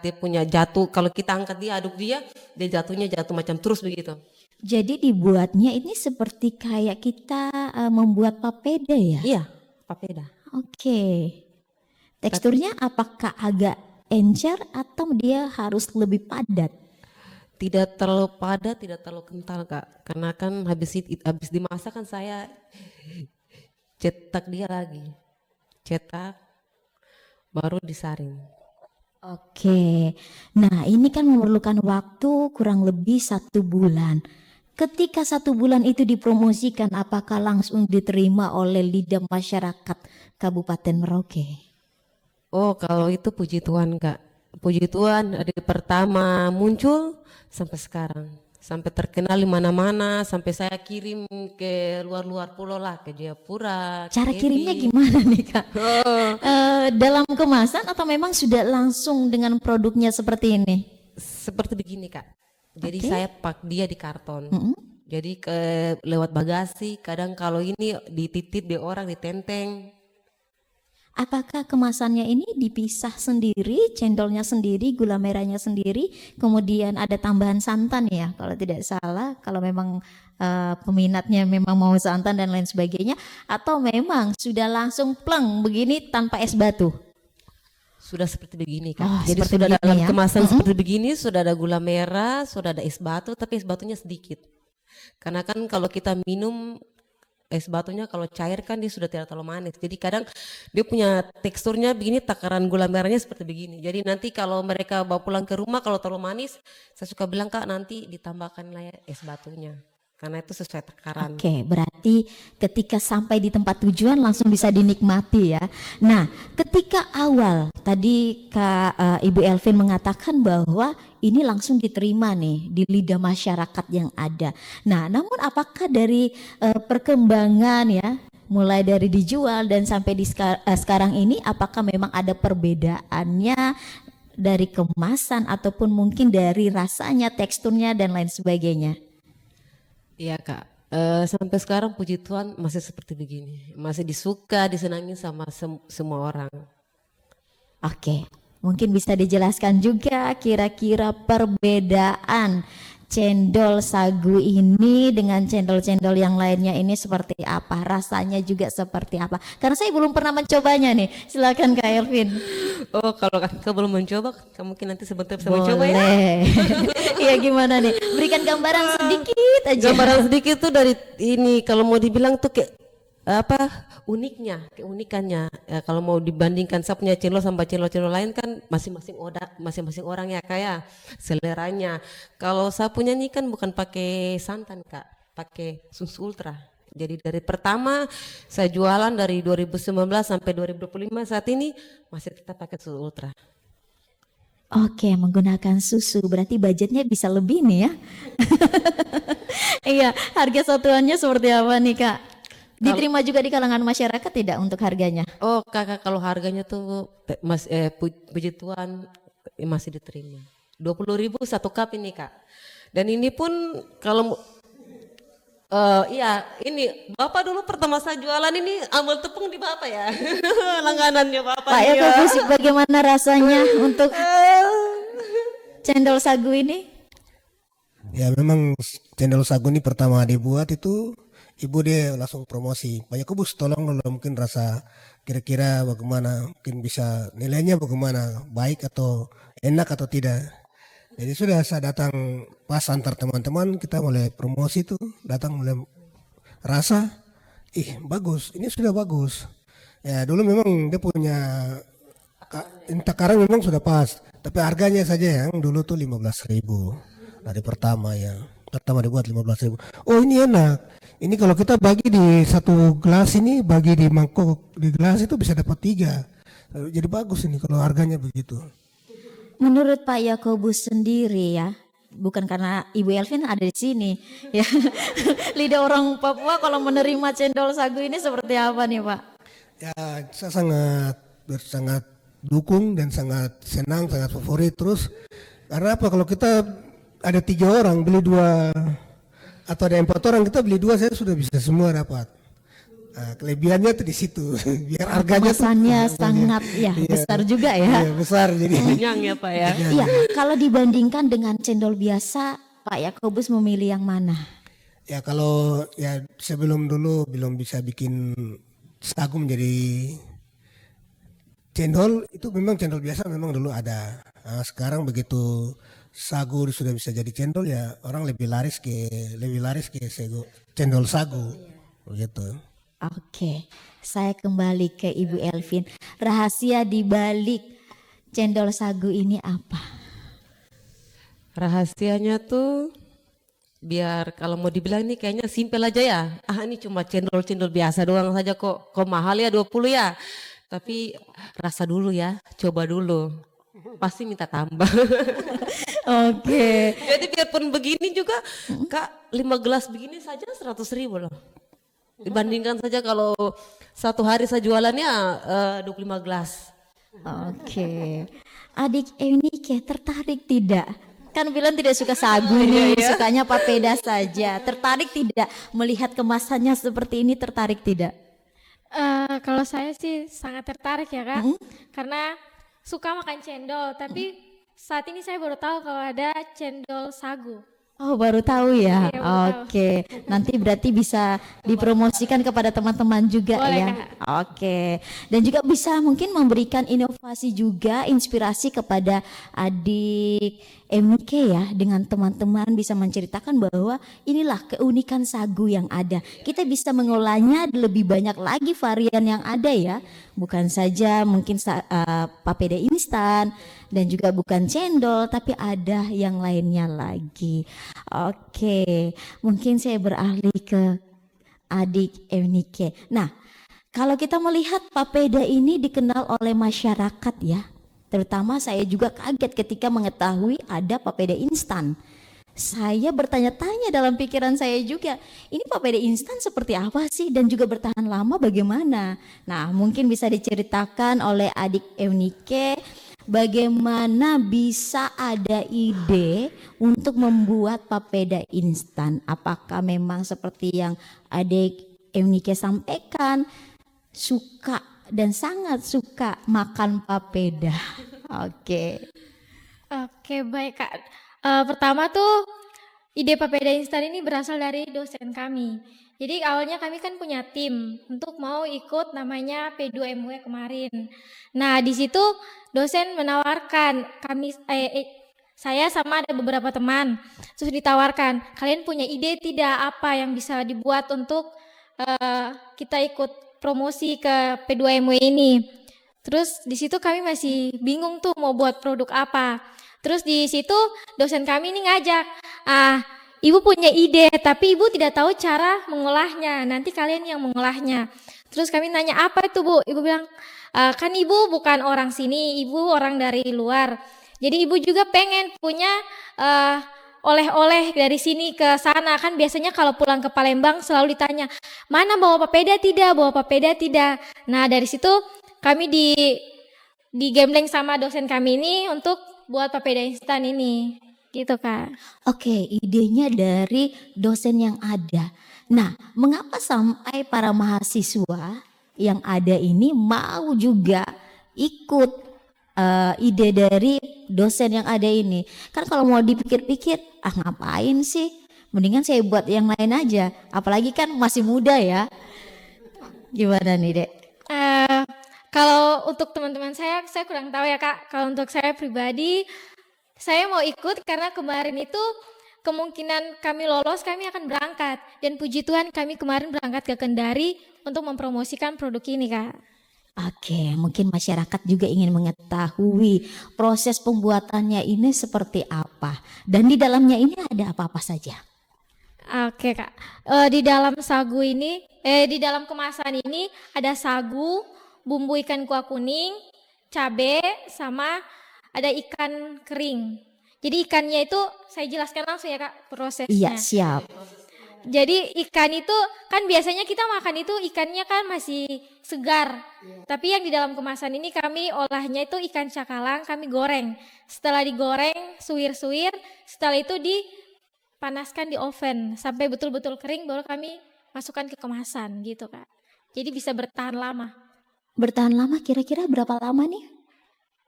dia punya jatuh. Kalau kita angkat dia aduk dia jatuhnya jatuh macam terus begitu. Jadi dibuatnya ini seperti kayak kita membuat papeda ya? Iya, papeda. Oke. Teksturnya apakah agak encer atau dia harus lebih padat? Tidak terlalu padat, tidak terlalu kental Kak. Karena kan habis dimasak kan saya cetak dia lagi. Cetak baru disaring. Oke. Nah, ini kan memerlukan waktu kurang lebih 1 bulan. Ketika 1 bulan itu dipromosikan, apakah langsung diterima oleh lidah masyarakat Kabupaten Merauke? Oh, kalau itu puji Tuhan Kak. Puji Tuhan dari pertama muncul sampai sekarang. Sampai terkenal di mana-mana, sampai saya kirim ke luar-luar pulau lah, ke Jayapura. Cara ke kirimnya Edi. gimana nih Kak? Oh, Dalam kemasan atau memang sudah langsung dengan produknya seperti ini? seperti begini Kak. Jadi Oke. saya pak dia di karton. Mm-mm. Jadi lewat bagasi, kadang kalau ini dititip di orang ditenteng. Apakah kemasannya ini dipisah sendiri, cendolnya sendiri, gula merahnya sendiri, kemudian ada tambahan santan ya, kalau tidak salah, kalau memang peminatnya memang mau santan dan lain sebagainya, atau memang sudah langsung pleng begini tanpa es batu? Sudah seperti begini Kak. Oh, Jadi seperti sudah begini dalam ya. kemasan seperti begini, sudah ada gula merah, sudah ada es batu, tapi es batunya sedikit. Karena kan kalau kita minum es batunya kalau cair kan dia sudah tidak terlalu manis. Jadi kadang dia punya teksturnya begini, takaran gula merahnya seperti begini. Jadi nanti kalau mereka bawa pulang ke rumah kalau terlalu manis, saya suka bilang Kak nanti ditambahkan lah ya es batunya. Karena itu sesuai takaran. Oke, berarti ketika sampai di tempat tujuan langsung bisa dinikmati ya. Nah, ketika awal tadi Ibu Elvin mengatakan bahwa ini langsung diterima nih di lidah masyarakat yang ada. Nah, namun apakah dari perkembangan ya, mulai dari dijual dan sampai di sekarang ini, apakah memang ada perbedaannya dari kemasan ataupun mungkin dari rasanya, teksturnya dan lain sebagainya? Iya Kak. Sampai sekarang puji Tuhan masih seperti begini. Masih disuka, disenangi sama semua orang. Oke, mungkin bisa dijelaskan juga kira-kira perbedaan cendol sagu ini dengan cendol-cendol yang lainnya ini seperti apa, rasanya juga seperti apa, karena saya belum pernah mencobanya nih. Silakan Kak Elvin. Oh kalau Kak belum mencoba, Kak mungkin nanti sebentar bisa mencoba ya. Boleh. Iya, gimana nih, berikan gambaran sedikit aja. Gambaran sedikit tuh dari ini, kalau mau dibilang tuh kayak apa keunikannya ya, kalau mau dibandingkan saya punya cendol sama cendol-cendol lain kan masing-masing orang ya kayak seleranya. Kalau saya punya nih kan bukan pakai santan Kak, pakai susu ultra. Jadi dari pertama saya jualan dari 2019 sampai 2025 saat ini masih tetap pakai susu ultra. Oke, menggunakan susu berarti budgetnya bisa lebih nih ya. Iya, harga satuannya seperti apa nih Kak? Diterima juga di kalangan masyarakat tidak untuk harganya? Oh Kakak, kalau harganya tuh puji Tuhan masih diterima. 20.000 1 cup ini Kak. Dan ini pun kalau iya ini Bapak dulu pertama saya jualan ini ambil tepung di Bapak ya. Langganannya Bapak. Pak ya. Eko Fisik, bagaimana rasanya untuk cendol sagu ini? Ya memang cendol sagu ini pertama dibuat itu ibu dia langsung promosi. Banyak Bus tolong dulu mungkin rasa kira-kira bagaimana, mungkin bisa nilainya bagaimana, baik atau enak atau tidak. Jadi sudah saya datang pas antar teman-teman kita mulai promosi tuh, datang mulai rasa, bagus, ini sudah bagus. Ya dulu memang dia punya takaran memang sudah pas, tapi harganya saja yang dulu tuh 15.000 dari pertama ya. Pertama dibuat 15.000. Oh ini enak. Ini kalau kita bagi di satu gelas ini, bagi di mangkok di gelas itu bisa dapat 3. Jadi bagus ini kalau harganya begitu. Menurut Pak Yakobus sendiri ya, bukan karena Ibu Elvin ada di sini ya. Lidah orang Papua kalau menerima cendol sagu ini seperti apa nih Pak? Ya, saya sangat dukung dan sangat senang, sangat favorit terus. Karena apa? Kalau kita ada 3 orang beli 2 atau ada 4 orang kita beli 2 saya sudah bisa semua dapat. Nah, kelebihannya tuh di situ. Biar harganya Kemasannya sangat ya besar juga ya. Iya, besar jadi. Kenyang ya Pak ya. Iya, kalau dibandingkan dengan cendol biasa, Pak Yakobus memilih yang mana? Ya kalau ya sebelum dulu belum bisa bikin sagu menjadi cendol, itu memang cendol biasa memang dulu ada. Nah, sekarang begitu sagu sudah bisa jadi cendol ya orang lebih laris ke cendol sagu begitu. Oke, saya kembali ke Ibu Elvin. Rahasia di balik cendol sagu ini apa? Rahasianya tuh biar kalau mau dibilang nih kayaknya simpel aja ya. Ah ini cuma cendol-cendol biasa doang saja kok. Kok mahal ya 20 ya. Tapi rasa dulu ya, coba dulu. Pasti minta tambah. Oke. Jadi biarpun begini juga Kak 5 gelas begini saja 100.000 loh. Dibandingkan saja kalau satu hari saya jualannya 25 gelas. Oke. Adik Eunike tertarik tidak? Kan bilang tidak suka sagu nih, sukanya papeda saja. Tertarik tidak melihat kemasannya seperti ini, tertarik tidak? Kalau saya sih sangat tertarik ya Kak, karena suka makan cendol, tapi saat ini saya baru tahu kalau ada cendol sagu. Oh baru tahu ya. Iya, baru tahu. Oke. Nanti berarti bisa dipromosikan kepada teman-teman juga Boleh, ya. Kak. Oke. Dan juga bisa mungkin memberikan inovasi juga, inspirasi kepada adik Eunike ya, dengan teman-teman bisa menceritakan bahwa inilah keunikan sagu yang ada. Kita bisa mengolahnya lebih banyak lagi varian yang ada ya. Bukan saja mungkin papeda instan dan juga bukan cendol, tapi ada yang lainnya lagi. Oke, mungkin saya beralih ke adik Eunike. Nah, kalau kita melihat papeda ini dikenal oleh masyarakat ya, terutama saya juga kaget ketika mengetahui ada papeda instan. Saya bertanya-tanya dalam pikiran saya juga, ini papeda instan seperti apa sih dan juga bertahan lama bagaimana? Nah, mungkin bisa diceritakan oleh adik Eunike bagaimana bisa ada ide untuk membuat papeda instan. Apakah memang seperti yang adik Eunike sampaikan, suka dan sangat suka makan papeda? Oke. Oke, baik Kak. Pertama tuh ide papeda instan ini berasal dari dosen kami. Jadi awalnya kami kan punya tim untuk mau ikut namanya P2MW kemarin. Nah di situ dosen menawarkan kami, saya sama ada beberapa teman, terus ditawarkan kalian punya ide tidak apa yang bisa dibuat untuk kita ikut promosi ke P2MW ini. Terus di situ kami masih bingung tuh mau buat produk apa. Terus di situ dosen kami ini ngajak, ibu punya ide tapi ibu tidak tahu cara mengolahnya, nanti kalian yang mengolahnya. Terus kami nanya apa itu Bu? Ibu bilang, kan ibu bukan orang sini, ibu orang dari luar. Jadi ibu juga pengen punya oleh-oleh dari sini ke sana. Kan biasanya kalau pulang ke Palembang selalu ditanya, mana bawa papeda tidak, bawa papeda tidak. Nah dari situ kami digembleng sama dosen kami ini untuk buat papeda instan ini, gitu Kak. Oke, idenya dari dosen yang ada. Nah, mengapa sampai para mahasiswa yang ada ini mau juga ikut ide dari dosen yang ada ini? Kan kalau mau dipikir-pikir, ngapain sih? Mendingan saya buat yang lain aja. Apalagi kan masih muda ya. Gimana nih, Dek? Kalau untuk teman-teman saya kurang tahu ya Kak. Kalau untuk saya pribadi, saya mau ikut karena kemarin itu kemungkinan kami lolos, kami akan berangkat. Dan puji Tuhan kami kemarin berangkat ke Kendari untuk mempromosikan produk ini Kak. Oke, mungkin masyarakat juga ingin mengetahui proses pembuatannya ini seperti apa. Dan di dalamnya ini ada apa-apa saja? Oke Kak, di dalam sagu ini, di dalam kemasan ini ada sagu, bumbu ikan kuah kuning, cabe, sama ada ikan kering. Jadi ikannya itu saya jelaskan langsung ya Kak prosesnya. Iya, siap. Jadi ikan itu kan biasanya kita makan itu ikannya kan masih segar. Tapi yang di dalam kemasan ini kami olahnya itu ikan cakalang, kami goreng. Setelah digoreng, suwir-suwir, setelah itu dipanaskan di oven sampai betul-betul kering baru kami masukkan ke kemasan gitu Kak. Jadi bisa bertahan lama. Bertahan lama kira-kira berapa lama nih?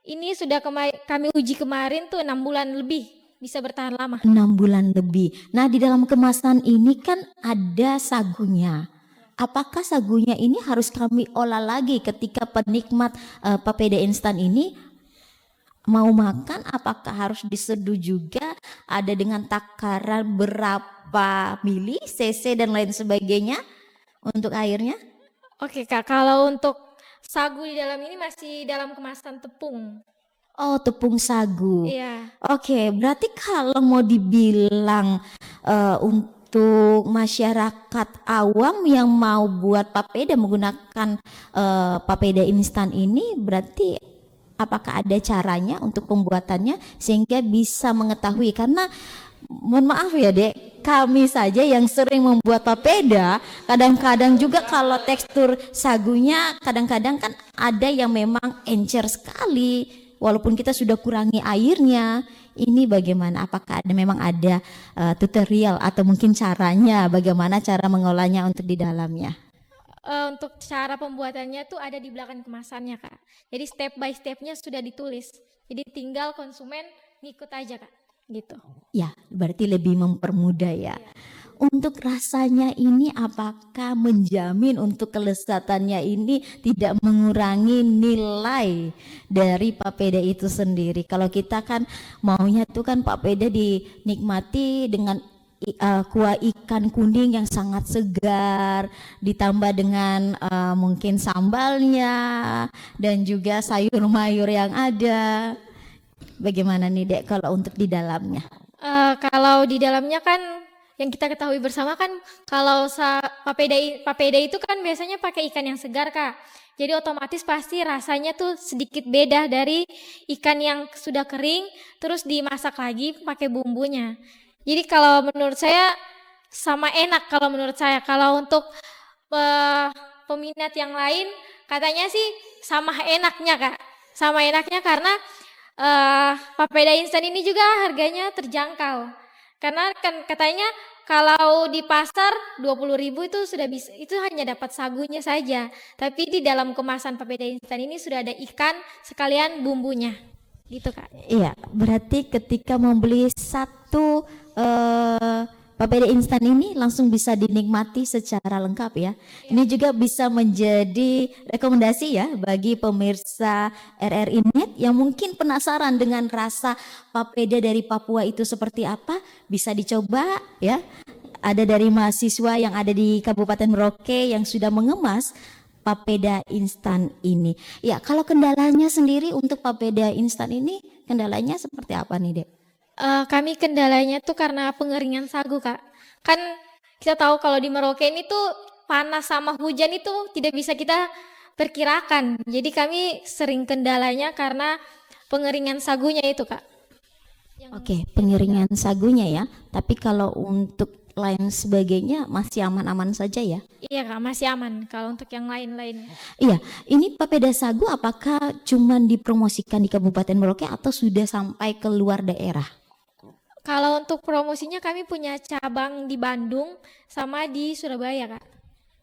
Ini sudah kami uji kemarin tuh 6 bulan lebih bisa bertahan lama. 6 bulan lebih. Nah, di dalam kemasan ini kan ada sagunya. Apakah sagunya ini harus kami olah lagi ketika penikmat papeda instan ini mau makan? Apakah harus diseduh juga? Ada dengan takaran berapa mili, cc dan lain sebagainya untuk airnya? Oke Kak, kalau untuk sagu di dalam ini masih dalam kemasan tepung. Oh, tepung sagu. Iya. Oke, berarti kalau mau dibilang untuk masyarakat awam yang mau buat papeda menggunakan papeda instan ini, berarti apakah ada caranya untuk pembuatannya sehingga bisa mengetahui? Karena mohon maaf ya Dek, kami saja yang sering membuat papeda, kadang-kadang juga kalau tekstur sagunya kadang-kadang kan ada yang memang encer sekali, walaupun kita sudah kurangi airnya. Ini bagaimana? Apakah memang ada tutorial atau mungkin caranya, bagaimana cara mengolahnya untuk di dalamnya? Untuk cara pembuatannya tuh ada di belakang kemasannya Kak. Jadi step by stepnya sudah ditulis. Jadi tinggal konsumen ngikut aja Kak. Gitu. Ya, berarti lebih mempermudah ya. Untuk rasanya ini apakah menjamin untuk kelezatannya ini tidak mengurangi nilai dari papeda itu sendiri? Kalau kita kan maunya tuh kan papeda dinikmati dengan kuah ikan kuning yang sangat segar, ditambah dengan mungkin sambalnya dan juga sayur mayur yang ada. Bagaimana nih Dek kalau untuk di dalamnya? Kalau di dalamnya kan yang kita ketahui bersama kan kalau papeda itu kan biasanya pakai ikan yang segar Kak. Jadi otomatis pasti rasanya tuh sedikit beda dari ikan yang sudah kering terus dimasak lagi pakai bumbunya. Jadi kalau menurut saya sama enak kalau menurut saya. Kalau untuk peminat yang lain katanya sih sama enaknya Kak. Sama enaknya karena papeda instan ini juga harganya terjangkau. Karena kan katanya kalau di pasar 20.000 itu sudah bisa, itu hanya dapat sagunya saja. Tapi di dalam kemasan papeda instan ini sudah ada ikan sekalian bumbunya. Gitu Kak. Iya, berarti ketika membeli satu papeda instan ini langsung bisa dinikmati secara lengkap ya. Ini juga bisa menjadi rekomendasi ya bagi pemirsa RRI Net yang mungkin penasaran dengan rasa papeda dari Papua itu seperti apa, bisa dicoba ya. Ada dari mahasiswa yang ada di Kabupaten Merauke yang sudah mengemas papeda instan ini. Ya, kalau kendalanya sendiri untuk papeda instan ini, kendalanya seperti apa nih, Dek? Kami kendalanya tuh karena pengeringan sagu Kak. Kan kita tahu kalau di Merauke ini tuh panas sama hujan itu tidak bisa kita perkirakan. Jadi kami sering kendalanya karena pengeringan sagunya itu Kak. Oke, pengeringan sagunya ya. Tapi kalau untuk lain sebagainya masih aman-aman saja ya? Iya Kak, masih aman kalau untuk yang lain-lain. Iya, ini papeda sagu apakah cuma dipromosikan di Kabupaten Merauke atau sudah sampai ke luar daerah? Kalau untuk promosinya kami punya cabang di Bandung sama di Surabaya Kak.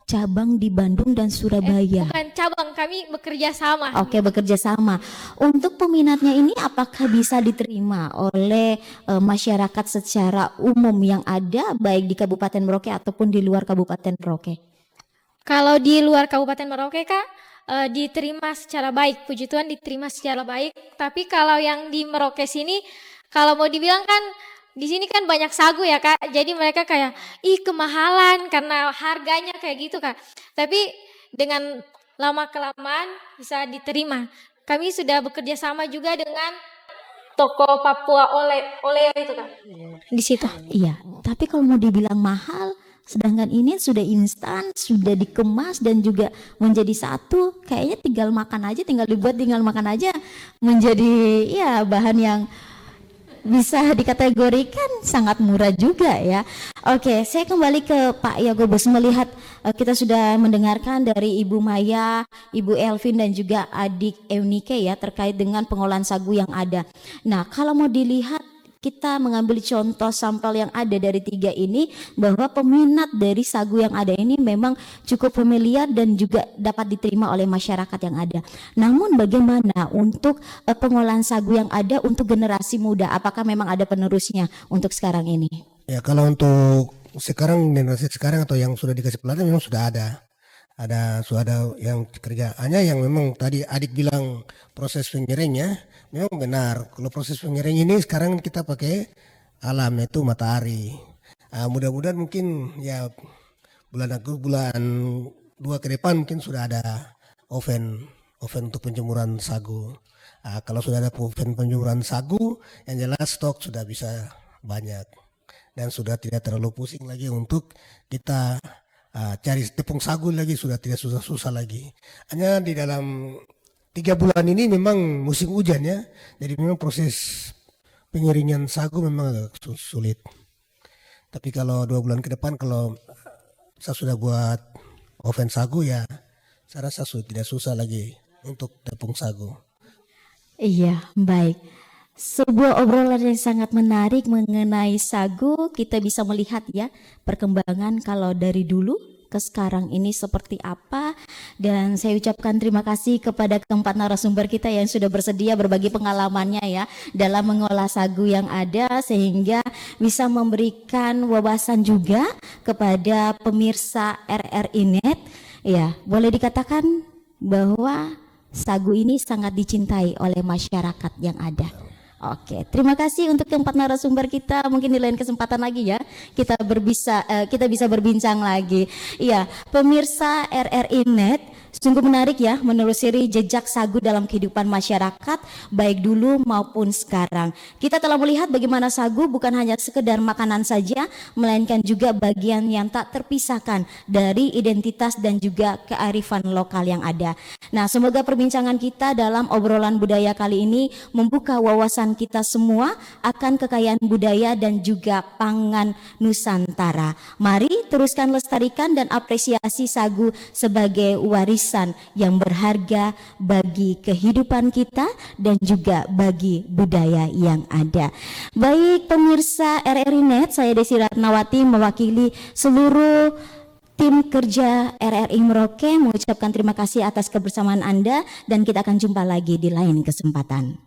Cabang di Bandung dan Surabaya. Bukan cabang, kami bekerja sama. Oke, bekerja sama. Untuk peminatnya ini apakah bisa diterima oleh masyarakat secara umum yang ada baik di Kabupaten Merauke ataupun di luar Kabupaten Merauke? Kalau di luar Kabupaten Merauke Kak, diterima secara baik, puji Tuhan diterima secara baik. Tapi kalau yang di Merauke sini, kalau mau dibilang kan di sini kan banyak sagu ya Kak, jadi mereka kayak ih kemahalan karena harganya kayak gitu Kak. Tapi dengan lama kelamaan bisa diterima. Kami sudah bekerja sama juga dengan toko Papua Oleo itu Kak. Di situ. Iya, tapi kalau mau dibilang mahal, Sedangkan ini sudah instan, sudah dikemas dan juga menjadi satu. Kayaknya tinggal makan aja, tinggal dibuat, tinggal makan aja menjadi ya bahan yang bisa dikategorikan sangat murah juga ya. Oke, saya kembali ke Pak Yakobus melihat kita sudah mendengarkan dari Ibu Maya, Ibu Elvin dan juga adik Eunike ya terkait dengan pengolahan sagu yang ada. Nah, kalau mau dilihat kita mengambil contoh sampel yang ada dari 3 ini bahwa peminat dari sagu yang ada ini memang cukup familiar dan juga dapat diterima oleh masyarakat yang ada. Namun bagaimana untuk pengolahan sagu yang ada untuk generasi muda? Apakah memang ada penerusnya untuk sekarang ini? Ya kalau untuk sekarang generasi sekarang atau yang sudah dikasih pelatihan memang sudah ada sudah ada yang kerja. Hanya yang memang tadi adik bilang proses pengerengnya memang benar. Kalau proses pengereng ini sekarang kita pakai alam yaitu matahari. Mudah-mudahan mungkin ya bulan 2 ke depan mungkin sudah ada oven untuk penjemuran sagu. Kalau sudah ada oven penjemuran sagu, yang jelas stok sudah bisa banyak dan sudah tidak terlalu pusing lagi untuk kita cari tepung sagu lagi, sudah tidak susah-susah lagi. Hanya di dalam 3 bulan ini memang musim hujan ya, jadi memang proses pengeringan sagu memang agak sulit. Tapi kalau 2 bulan ke depan kalau saya sudah buat oven sagu ya, saya rasa sudah tidak susah lagi untuk tepung sagu. Iya, baik. Sebuah obrolan yang sangat menarik mengenai sagu, kita bisa melihat ya perkembangan kalau dari dulu ke sekarang ini seperti apa. Dan saya ucapkan terima kasih kepada keempat narasumber kita yang sudah bersedia berbagi pengalamannya ya dalam mengolah sagu yang ada, sehingga bisa memberikan wawasan juga kepada pemirsa RRI Net. Ya, boleh dikatakan bahwa sagu ini sangat dicintai oleh masyarakat yang ada. Oke, terima kasih untuk keempat narasumber kita. Mungkin di lain kesempatan lagi ya kita bisa berbincang lagi. Iya, pemirsa RRI Net, sungguh menarik ya menelusuri jejak sagu dalam kehidupan masyarakat baik dulu maupun sekarang. Kita telah melihat bagaimana sagu bukan hanya sekedar makanan saja, melainkan juga bagian yang tak terpisahkan dari identitas dan juga kearifan lokal yang ada. Nah, semoga perbincangan kita dalam obrolan budaya kali ini membuka wawasan kita semua akan kekayaan budaya dan juga pangan Nusantara. Mari teruskan lestarikan dan apresiasi sagu sebagai warisan yang berharga bagi kehidupan kita dan juga bagi budaya yang ada. Baik pemirsa RRI Net, saya Desi Ratnawati mewakili seluruh tim kerja RRI Merauke mengucapkan terima kasih atas kebersamaan Anda dan kita akan jumpa lagi di lain kesempatan.